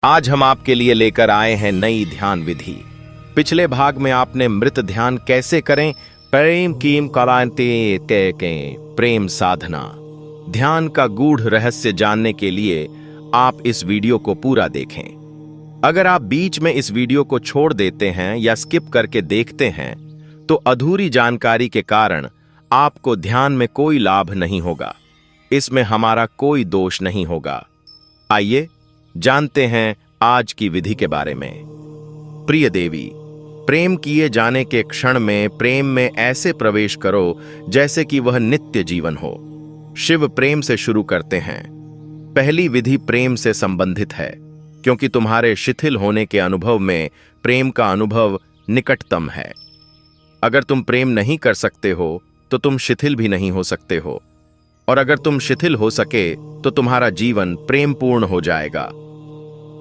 आज हम आपके लिए लेकर आए हैं नई ध्यान विधि। पिछले भाग में आपने मृत ध्यान कैसे करें, प्रेम कीम कलांते के प्रेम साधना ध्यान का गूढ़ रहस्य जानने के लिए आप इस वीडियो को पूरा देखें। अगर आप बीच में इस वीडियो को छोड़ देते हैं या स्किप करके देखते हैं तो अधूरी जानकारी के कारण आपको ध्यान में कोई लाभ नहीं होगा। इसमें हमारा कोई दोष नहीं होगा। आइए जानते हैं आज की विधि के बारे में। प्रिय देवी, प्रेम किए जाने के क्षण में प्रेम में ऐसे प्रवेश करो जैसे कि वह नित्य जीवन हो। शिव प्रेम से शुरू करते हैं। पहली विधि प्रेम से संबंधित है क्योंकि तुम्हारे शिथिल होने के अनुभव में प्रेम का अनुभव निकटतम है। अगर तुम प्रेम नहीं कर सकते हो तो तुम शिथिल भी नहीं हो सकते हो, और अगर तुम शिथिल हो सके तो तुम्हारा जीवन प्रेमपूर्ण हो जाएगा।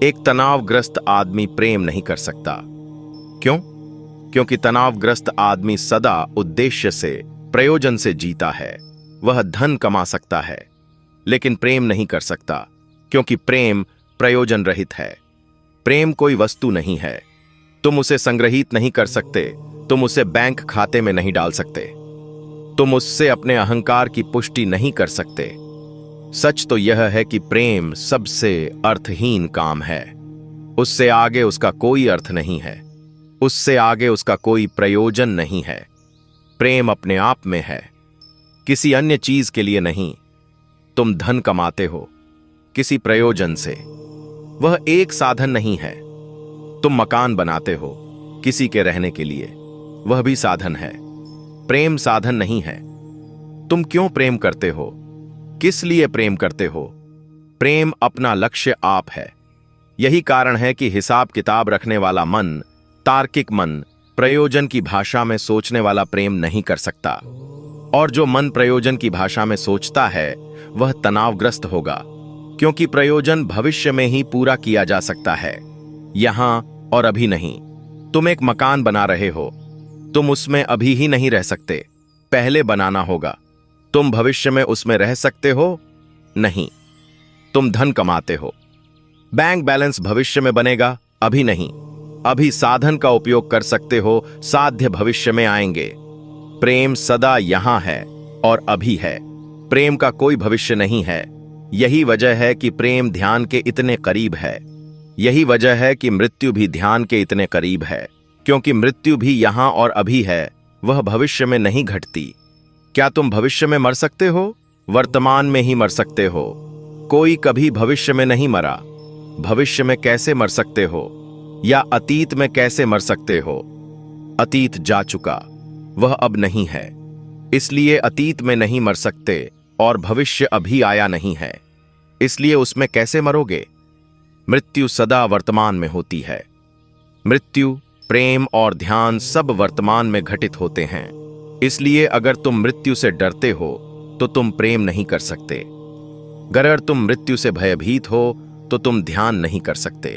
एक तनावग्रस्त आदमी प्रेम नहीं कर सकता। क्यों? क्योंकि तनावग्रस्त आदमी सदा उद्देश्य से, प्रयोजन से जीता है। वह धन कमा सकता है लेकिन प्रेम नहीं कर सकता क्योंकि प्रेम प्रयोजन रहित है। प्रेम कोई वस्तु नहीं है। तुम उसे संग्रहित नहीं कर सकते, तुम उसे बैंक खाते में नहीं डाल सकते, तुम उससे अपने अहंकार की पुष्टि नहीं कर सकते। सच तो यह है कि प्रेम सबसे अर्थहीन काम है। उससे आगे उसका कोई अर्थ नहीं है, उससे आगे उसका कोई प्रयोजन नहीं है। प्रेम अपने आप में है, किसी अन्य चीज के लिए नहीं। तुम धन कमाते हो किसी प्रयोजन से, वह एक साधन नहीं है। तुम मकान बनाते हो किसी के रहने के लिए, वह भी साधन है। प्रेम साधन नहीं है। तुम क्यों प्रेम करते हो? किस लिए प्रेम करते हो? प्रेम अपना लक्ष्य आप है। यही कारण है कि हिसाब किताब रखने वाला मन, तार्किक मन, प्रयोजन की भाषा में सोचने वाला प्रेम नहीं कर सकता। और जो मन प्रयोजन की भाषा में सोचता है वह तनावग्रस्त होगा, क्योंकि प्रयोजन भविष्य में ही पूरा किया जा सकता है, यहां और अभी नहीं। तुम एक मकान बना रहे हो, तुम उसमें अभी ही नहीं रह सकते, पहले बनाना होगा। तुम भविष्य में उसमें रह सकते हो? नहीं। तुम धन कमाते हो, बैंक बैलेंस भविष्य में बनेगा, अभी नहीं। अभी साधन का उपयोग कर सकते हो, साध्य भविष्य में आएंगे। प्रेम सदा यहां है और अभी है। प्रेम का कोई भविष्य नहीं है। यही वजह है कि प्रेम ध्यान के इतने करीब है। यही वजह है कि मृत्यु भी ध्यान के इतने करीब है, क्योंकि मृत्यु भी यहां और अभी है, वह भविष्य में नहीं घटती। क्या तुम भविष्य में मर सकते हो? वर्तमान में ही मर सकते हो। कोई कभी भविष्य में नहीं मरा। भविष्य में कैसे मर सकते हो? या अतीत में कैसे मर सकते हो? अतीत जा चुका, वह अब नहीं है, इसलिए अतीत में नहीं मर सकते, और भविष्य अभी आया नहीं है, इसलिए उसमें कैसे मरोगे? मृत्यु सदा वर्तमान में होती है। मृत्यु, प्रेम और ध्यान सब वर्तमान में घटित होते हैं। इसलिए अगर तुम मृत्यु से डरते हो तो तुम प्रेम नहीं कर सकते। अगर तुम मृत्यु से भयभीत हो तो तुम ध्यान नहीं कर सकते।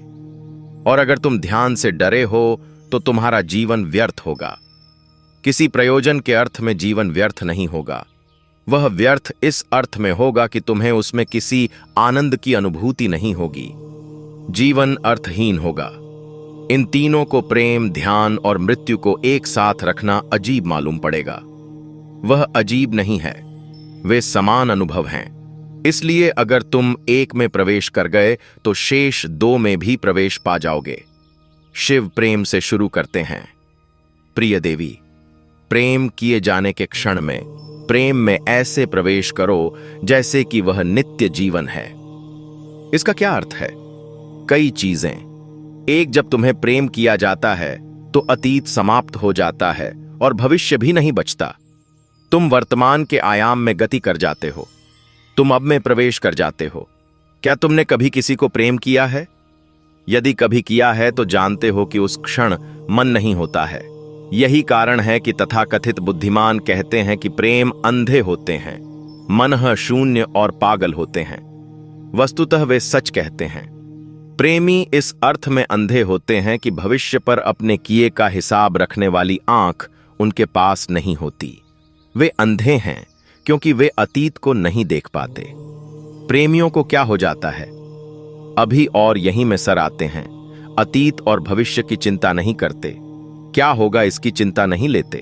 और अगर तुम ध्यान से डरे हो तो तुम्हारा जीवन व्यर्थ होगा। किसी प्रयोजन के अर्थ में जीवन व्यर्थ नहीं होगा। वह व्यर्थ इस अर्थ में होगा कि तुम्हें उसमें किसी आनंद की अनुभूति नहीं होगी। जीवन अर्थहीन होगा। इन तीनों को, प्रेम, ध्यान और मृत्यु को एक साथ रखना अजीब मालूम पड़ेगा। वह अजीब नहीं है, वे समान अनुभव हैं। इसलिए अगर तुम एक में प्रवेश कर गए तो शेष दो में भी प्रवेश पा जाओगे। शिव प्रेम से शुरू करते हैं। प्रिय देवी, प्रेम किए जाने के क्षण में प्रेम में ऐसे प्रवेश करो जैसे कि वह नित्य जीवन है। इसका क्या अर्थ है? कई चीजें। एक, जब तुम्हें प्रेम किया जाता है तो अतीत समाप्त हो जाता है और भविष्य भी नहीं बचता। तुम वर्तमान के आयाम में गति कर जाते हो, तुम अब में प्रवेश कर जाते हो। क्या तुमने कभी किसी को प्रेम किया है? यदि कभी किया है तो जानते हो कि उस क्षण मन नहीं होता है। यही कारण है कि तथाकथित बुद्धिमान कहते हैं कि प्रेम अंधे होते हैं, मनः शून्य और पागल होते हैं। वस्तुतः वे सच कहते हैं। प्रेमी इस अर्थ में अंधे होते हैं कि भविष्य पर अपने किए का हिसाब रखने वाली आंख उनके पास नहीं होती। वे अंधे हैं क्योंकि वे अतीत को नहीं देख पाते। प्रेमियों को क्या हो जाता है? अभी और यहीं में सर आते हैं। अतीत और भविष्य की चिंता नहीं करते, क्या होगा इसकी चिंता नहीं लेते।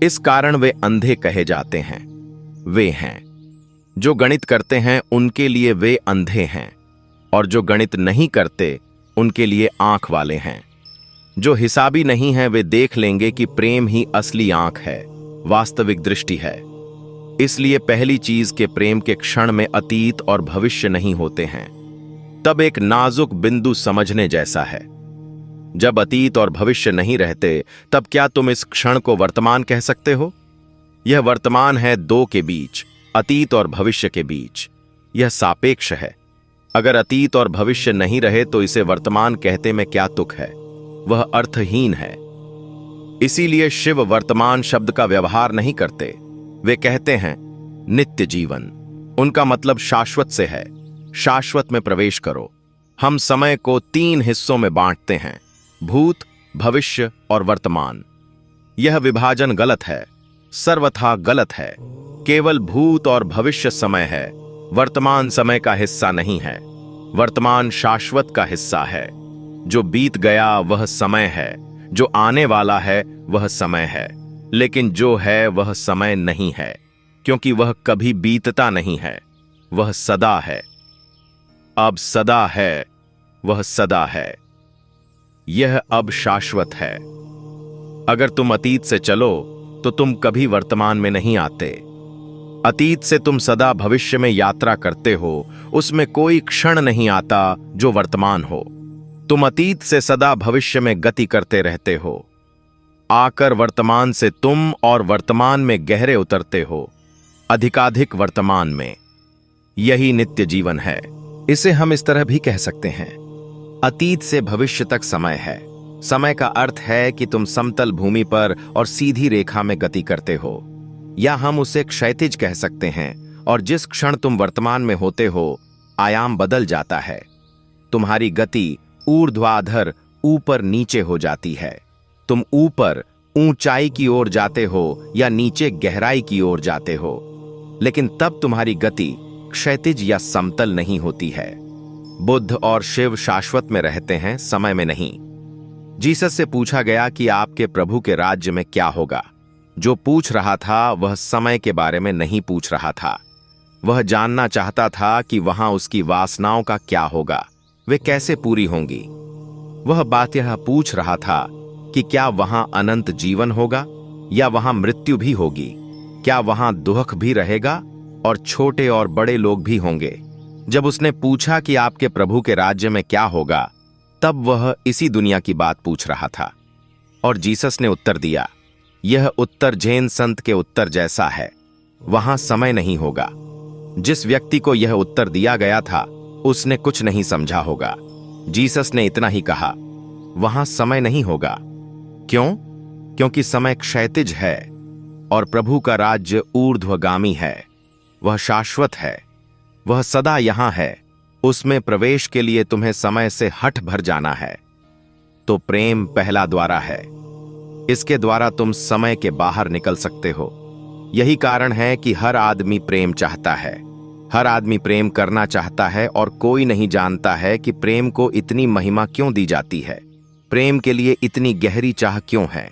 इस कारण वे अंधे कहे जाते हैं। वे हैं जो गणित करते हैं, उनके लिए वे अंधे हैं, और जो गणित नहीं करते उनके लिए आंख वाले हैं। जो हिसाबी नहीं है वे देख लेंगे कि प्रेम ही असली आंख है, वास्तविक दृष्टि है। इसलिए पहली चीज के प्रेम के क्षण में अतीत और भविष्य नहीं होते हैं। तब एक नाजुक बिंदु समझने जैसा है। जब अतीत और भविष्य नहीं रहते, तब क्या तुम इस क्षण को वर्तमान कह सकते हो? यह वर्तमान है दो के बीच, अतीत और भविष्य के बीच। यह सापेक्ष है। अगर अतीत और भविष्य नहीं रहे तो इसे वर्तमान कहते में क्या तुक है? वह अर्थहीन है। इसीलिए शिव वर्तमान शब्द का व्यवहार नहीं करते। वे कहते हैं नित्य जीवन। उनका मतलब शाश्वत से है। शाश्वत में प्रवेश करो। हम समय को 3 हिस्सों में बांटते हैं, भूत, भविष्य और वर्तमान। यह विभाजन गलत है, सर्वथा गलत है। केवल भूत और भविष्य समय है, वर्तमान समय का हिस्सा नहीं है। वर्तमान शाश्वत का हिस्सा है। जो बीत गया वह समय है, जो आने वाला है वह समय है, लेकिन जो है वह समय नहीं है, क्योंकि वह कभी बीतता नहीं है। वह सदा है। अब सदा है, वह सदा है। यह अब शाश्वत है। अगर तुम अतीत से चलो तो तुम कभी वर्तमान में नहीं आते। अतीत से तुम सदा भविष्य में यात्रा करते हो, उसमें कोई क्षण नहीं आता जो वर्तमान हो। तुम अतीत से सदा भविष्य में गति करते रहते हो। आकर वर्तमान से तुम और वर्तमान में गहरे उतरते हो, अधिकाधिक वर्तमान में। यही नित्य जीवन है। इसे हम इस तरह भी कह सकते हैं, अतीत से भविष्य तक समय है। समय का अर्थ है कि तुम समतल भूमि पर और सीधी रेखा में गति करते हो, या हम उसे क्षैतिज कह सकते हैं। और जिस क्षण तुम वर्तमान में होते हो, आयाम बदल जाता है। तुम्हारी गति ऊर्ध्वाधर ऊपर नीचे हो जाती है। तुम ऊपर ऊंचाई की ओर जाते हो या नीचे गहराई की ओर जाते हो, लेकिन तब तुम्हारी गति क्षैतिज या समतल नहीं होती है। बुद्ध और शिव शाश्वत में रहते हैं, समय में नहीं। जीसस से पूछा गया कि आपके प्रभु के राज्य में क्या होगा। जो पूछ रहा था वह समय के बारे में नहीं पूछ रहा था। वह जानना चाहता था कि वहां उसकी वासनाओं का क्या होगा, वे कैसे पूरी होंगी। वह बात यह पूछ रहा था कि क्या वहां अनंत जीवन होगा या वहां मृत्यु भी होगी, क्या वहां दुख भी रहेगा और छोटे और बड़े लोग भी होंगे। जब उसने पूछा कि आपके प्रभु के राज्य में क्या होगा, तब वह इसी दुनिया की बात पूछ रहा था। और जीसस ने उत्तर दिया। यह उत्तर जैन संत के उत्तर जैसा है, वहां समय नहीं होगा। जिस व्यक्ति को यह उत्तर दिया गया था उसने कुछ नहीं समझा होगा। जीसस ने इतना ही कहा, वहां समय नहीं होगा। क्यों? क्योंकि समय क्षैतिज है और प्रभु का राज्य ऊर्ध्वगामी है। वह शाश्वत है, वह सदा यहां है। उसमें प्रवेश के लिए तुम्हें समय से हठ भर जाना है। तो प्रेम पहला द्वारा है। इसके द्वारा तुम समय के बाहर निकल सकते हो। यही कारण है कि हर आदमी प्रेम चाहता है। हर आदमी प्रेम करना चाहता है और कोई नहीं जानता है कि प्रेम को इतनी महिमा क्यों दी जाती है, प्रेम के लिए इतनी गहरी चाह क्यों है।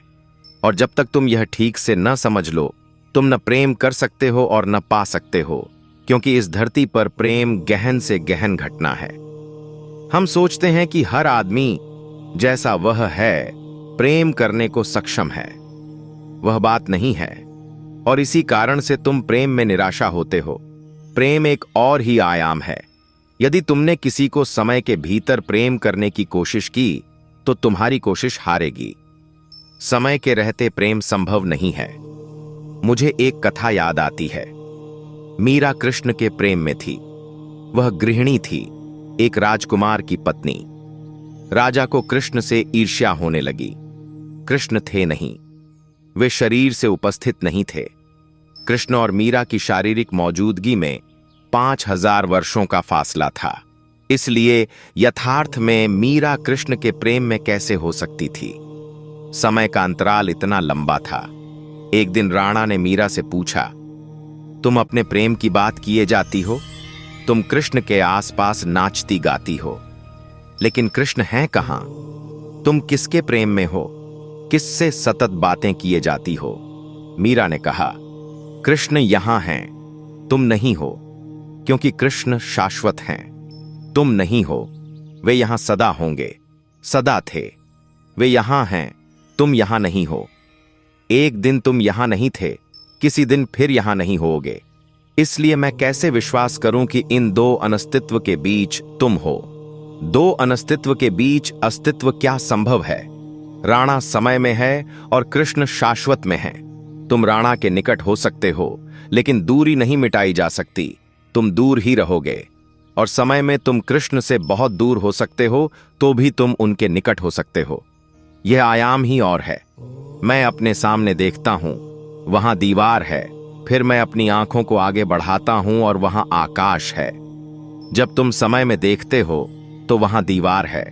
और जब तक तुम यह ठीक से न समझ लो, तुम न प्रेम कर सकते हो और न पा सकते हो, क्योंकि इस धरती पर प्रेम गहन से गहन घटना है। हम सोचते हैं कि हर आदमी जैसा वह है प्रेम करने को सक्षम है। वह बात नहीं है, और इसी कारण से तुम प्रेम में निराशा होते हो। प्रेम एक और ही आयाम है। यदि तुमने किसी को समय के भीतर प्रेम करने की कोशिश की तो तुम्हारी कोशिश हारेगी। समय के रहते प्रेम संभव नहीं है। मुझे एक कथा याद आती है। मीरा कृष्ण के प्रेम में थी। वह गृहिणी थी, एक राजकुमार की पत्नी। राजा को कृष्ण से ईर्ष्या होने लगी। कृष्ण थे नहीं, वे शरीर से उपस्थित नहीं थे। कृष्ण और मीरा की शारीरिक मौजूदगी में 5000 वर्षों का फासला था। इसलिए यथार्थ में मीरा कृष्ण के प्रेम में कैसे हो सकती थी? समय का अंतराल इतना लंबा था। एक दिन राणा ने मीरा से पूछा, तुम अपने प्रेम की बात किए जाती हो? तुम कृष्ण के आसपास नाचती गाती हो, लेकिन कृष्ण हैं कहां? तुम किसके प्रेम में हो? किससे सतत बातें किए जाती हो? मीरा ने कहा, कृष्ण यहां हैं, तुम नहीं हो, क्योंकि कृष्ण शाश्वत हैं। तुम नहीं हो, वे यहां सदा होंगे, सदा थे। वे यहां हैं, तुम यहां नहीं हो। एक दिन तुम यहां नहीं थे, किसी दिन फिर यहां नहीं होगे। इसलिए मैं कैसे विश्वास करूं कि इन दो अनस्तित्व के बीच तुम हो? दो अनस्तित्व के बीच अस्तित्व क्या संभव है? राणा समय में है और कृष्ण शाश्वत में है। तुम राणा के निकट हो सकते हो, लेकिन दूरी नहीं मिटाई जा सकती। तुम दूर ही रहोगे। और समय में तुम कृष्ण से बहुत दूर हो सकते हो, तो भी तुम उनके निकट हो सकते हो। यह आयाम ही और है। मैं अपने सामने देखता हूं, वहां दीवार है, फिर मैं अपनी आंखों को आगे बढ़ाता हूं और वहां आकाश है। जब तुम समय में देखते हो तो वहां दीवार है,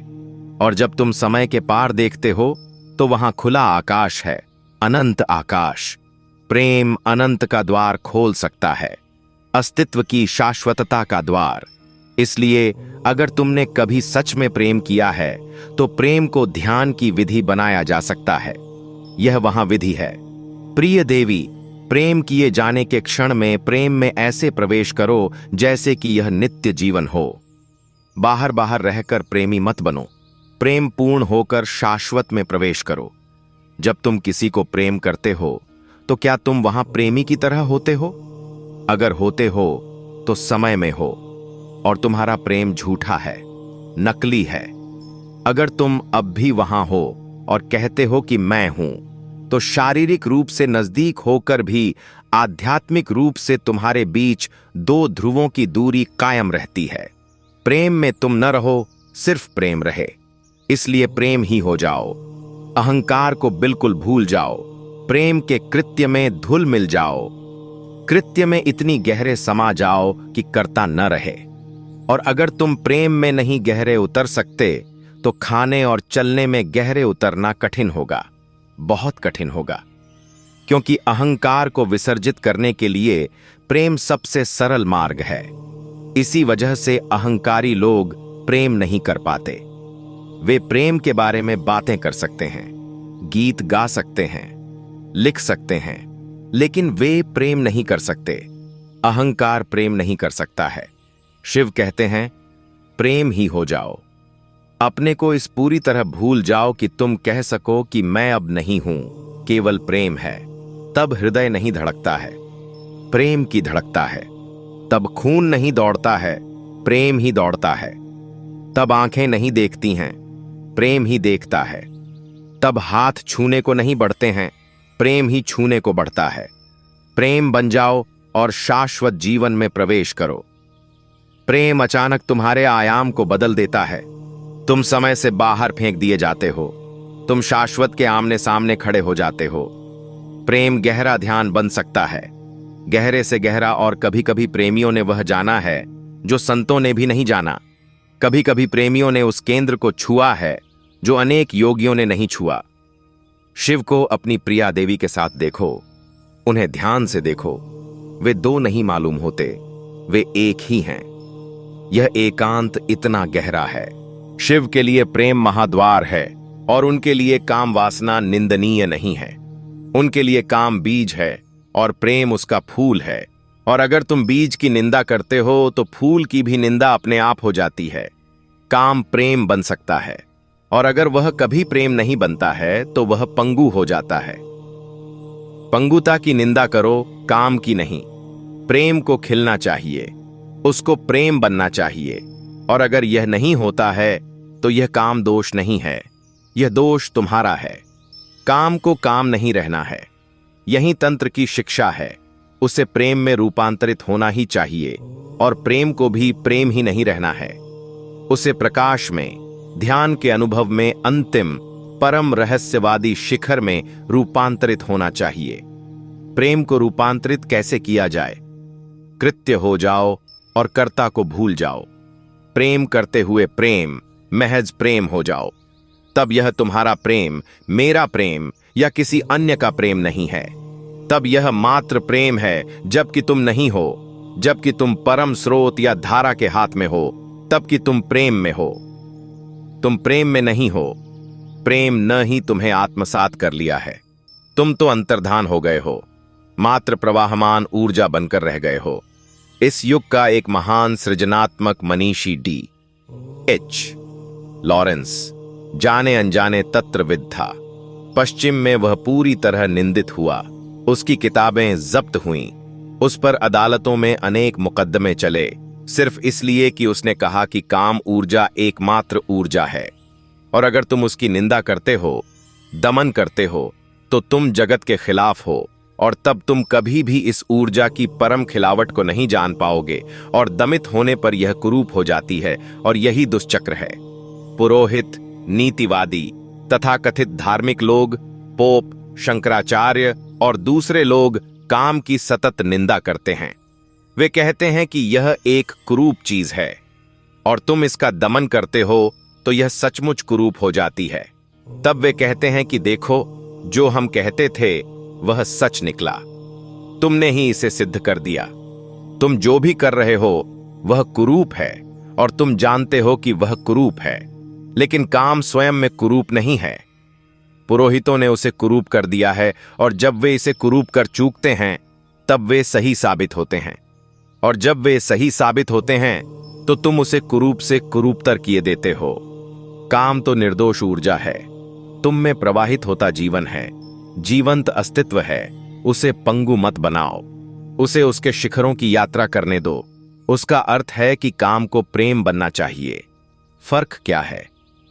और जब तुम समय के पार देखते हो तो वहां खुला आकाश है, अनंत आकाश। प्रेम अनंत का द्वार खोल सकता है, अस्तित्व की शाश्वतता का द्वार। इसलिए अगर तुमने कभी सच में प्रेम किया है तो प्रेम को ध्यान की विधि बनाया जा सकता है। यह वहां विधि है। प्रिय देवी, प्रेम किए जाने के क्षण में प्रेम में ऐसे प्रवेश करो जैसे कि यह नित्य जीवन हो। बाहर बाहर रहकर प्रेमी मत बनो, प्रेम पूर्ण होकर शाश्वत में प्रवेश करो। जब तुम किसी को प्रेम करते हो तो क्या तुम वहां प्रेमी की तरह होते हो? अगर होते हो तो समय में हो, और तुम्हारा प्रेम झूठा है, नकली है। अगर तुम अब भी वहां हो और कहते हो कि मैं हूं, तो शारीरिक रूप से नजदीक होकर भी आध्यात्मिक रूप से तुम्हारे बीच दो ध्रुवों की दूरी कायम रहती है। प्रेम में तुम न रहो, सिर्फ प्रेम रहे। इसलिए प्रेम ही हो जाओ। अहंकार को बिल्कुल भूल जाओ। प्रेम के कृत्य में धुल मिल जाओ। कृत्य में इतनी गहरे समा जाओ कि कर्ता न रहे। और अगर तुम प्रेम में नहीं गहरे उतर सकते तो खाने और चलने में गहरे उतरना कठिन होगा, बहुत कठिन होगा। क्योंकि अहंकार को विसर्जित करने के लिए प्रेम सबसे सरल मार्ग है। इसी वजह से अहंकारी लोग प्रेम नहीं कर पाते। वे प्रेम के बारे में बातें कर सकते हैं, गीत गा सकते हैं, लिख सकते हैं, लेकिन वे प्रेम नहीं कर सकते। अहंकार प्रेम नहीं कर सकता है। शिव कहते हैं, प्रेम ही हो जाओ। अपने को इस पूरी तरह भूल जाओ कि तुम कह सको कि मैं अब नहीं हूं, केवल प्रेम है। तब हृदय नहीं धड़कता है, प्रेम की धड़कता है। तब खून नहीं दौड़ता है, प्रेम ही दौड़ता है। तब आंखें नहीं देखती हैं, प्रेम ही देखता है। तब हाथ छूने को नहीं बढ़ते हैं, प्रेम ही छूने को बढ़ता है। प्रेम बन जाओ और शाश्वत जीवन में प्रवेश करो। प्रेम अचानक तुम्हारे आयाम को बदल देता है। तुम समय से बाहर फेंक दिए जाते हो। तुम शाश्वत के आमने सामने खड़े हो जाते हो। प्रेम गहरा ध्यान बन सकता है, गहरे से गहरा। और कभी कभी प्रेमियों ने वह जाना है जो संतों ने भी नहीं जाना। कभी कभी प्रेमियों ने उस केंद्र को छुआ है जो अनेक योगियों ने नहीं छुआ। शिव को अपनी प्रिया देवी के साथ देखो, उन्हें ध्यान से देखो। वे दो नहीं मालूम होते, वे एक ही हैं। यह एकांत इतना गहरा है। शिव के लिए प्रेम महाद्वार है और उनके लिए काम वासना निंदनीय नहीं है। उनके लिए काम बीज है और प्रेम उसका फूल है। और अगर तुम बीज की निंदा करते हो तो फूल की भी निंदा अपने आप हो जाती है। काम प्रेम बन सकता है, और अगर वह कभी प्रेम नहीं बनता है तो वह पंगु हो जाता है। पंगुता की निंदा करो, काम की नहीं। प्रेम को खिलना चाहिए, उसको प्रेम बनना चाहिए। और अगर यह नहीं होता है तो यह काम दोष नहीं है, यह दोष तुम्हारा है। काम को काम नहीं रहना है, यही तंत्र की शिक्षा है। उसे प्रेम में रूपांतरित होना ही चाहिए, और प्रेम को भी प्रेम ही नहीं रहना है। उसे प्रकाश में, ध्यान के अनुभव में, अंतिम परम रहस्यवादी शिखर में रूपांतरित होना चाहिए। प्रेम को रूपांतरित कैसे किया जाए? कृत्य हो जाओ और कर्ता को भूल जाओ। प्रेम करते हुए प्रेम, महज प्रेम हो जाओ। तब यह तुम्हारा प्रेम, मेरा प्रेम या किसी अन्य का प्रेम नहीं है। तब यह मात्र प्रेम है, जबकि तुम नहीं हो। जबकि तुम परम स्रोत या धारा के हाथ में हो, तब कि तुम प्रेम में हो। तुम प्रेम में नहीं हो, प्रेम न ही तुम्हें आत्मसात कर लिया है। तुम तो अंतर्धान हो गए हो, मात्र प्रवाहमान ऊर्जा बनकर रह गए हो। इस युग का एक महान सृजनात्मक मनीषी D.H. लॉरेंस जाने अनजाने तत्वविद था। पश्चिम में वह पूरी तरह निंदित हुआ। उसकी किताबें जब्त हुईं। उस पर अदालतों में अनेक मुकदमे चले, सिर्फ इसलिए कि उसने कहा कि काम ऊर्जा एकमात्र ऊर्जा है। और अगर तुम उसकी निंदा करते हो, दमन करते हो, तो तुम जगत के खिलाफ हो, और तब तुम कभी भी इस ऊर्जा की परम खिलावट को नहीं जान पाओगे, और दमित होने पर यह कुरूप हो जाती है, और यही दुष्चक्र है। पुरोहित, नीतिवादी, तथाकथित धार्मिक लोग, पोप, शंकराचार्य और दूसरे लोग काम की सतत निंदा करते हैं। वे कहते हैं कि यह एक कुरूप चीज है, और तुम इसका दमन करते हो तो यह सचमुच कुरूप हो जाती है। तब वे कहते हैं कि देखो, जो हम कहते थे वह सच निकला। तुमने ही इसे सिद्ध कर दिया। तुम जो भी कर रहे हो वह कुरूप है, और तुम जानते हो कि वह कुरूप है, लेकिन काम स्वयं में कुरूप नहीं है। पुरोहितों ने उसे कुरूप कर दिया है, और जब वे इसे कुरूप कर चूकते हैं तब वे सही साबित होते हैं, और जब वे सही साबित होते हैं तो तुम उसे कुरूप से कुरूपतर किए देते हो। काम तो निर्दोष ऊर्जा है, तुम में प्रवाहित होता जीवन है, जीवंत अस्तित्व है। उसे पंगु मत बनाओ, उसे उसके शिखरों की यात्रा करने दो। उसका अर्थ है कि काम को प्रेम बनना चाहिए। फर्क क्या है?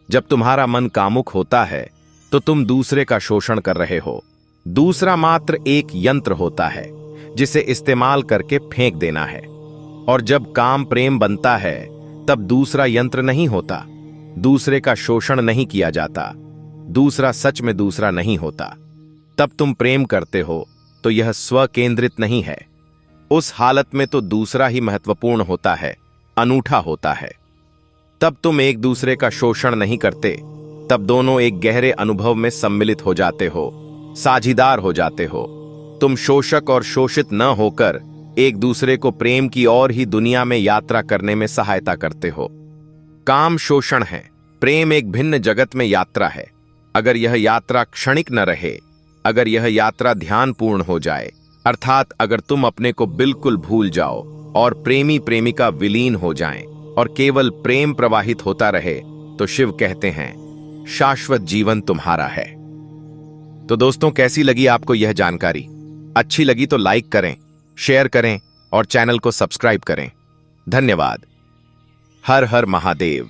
जब तुम्हारा मन कामुक होता है तो तुम दूसरे का शोषण कर रहे हो। दूसरा मात्र एक यंत्र होता है जिसे इस्तेमाल करके फेंक देना है। और जब काम प्रेम बनता है तब दूसरा यंत्र नहीं होता, दूसरे का शोषण नहीं किया जाता, दूसरा सच में दूसरा नहीं होता। तब तुम प्रेम करते हो तो यह स्व केंद्रित नहीं है। उस हालत में तो दूसरा ही महत्वपूर्ण होता है, अनूठा होता है। तब तुम एक दूसरे का शोषण नहीं करते, तब दोनों एक गहरे अनुभव में सम्मिलित हो जाते हो, साझीदार हो जाते हो। तुम शोषक और शोषित न होकर एक दूसरे को प्रेम की और ही दुनिया में यात्रा करने में सहायता करते हो। काम शोषण है, प्रेम एक भिन्न जगत में यात्रा है। अगर यह यात्रा क्षणिक न रहे, अगर यह यात्रा ध्यानपूर्ण हो जाए, अर्थात अगर तुम अपने को बिल्कुल भूल जाओ और प्रेमी प्रेमिका विलीन हो जाएं और केवल प्रेम प्रवाहित होता रहे, तो शिव कहते हैं शाश्वत जीवन तुम्हारा है। तो दोस्तों, कैसी लगी आपको यह जानकारी? अच्छी लगी तो लाइक करें, शेयर करें और चैनल को सब्सक्राइब करें। धन्यवाद। हर हर महादेव।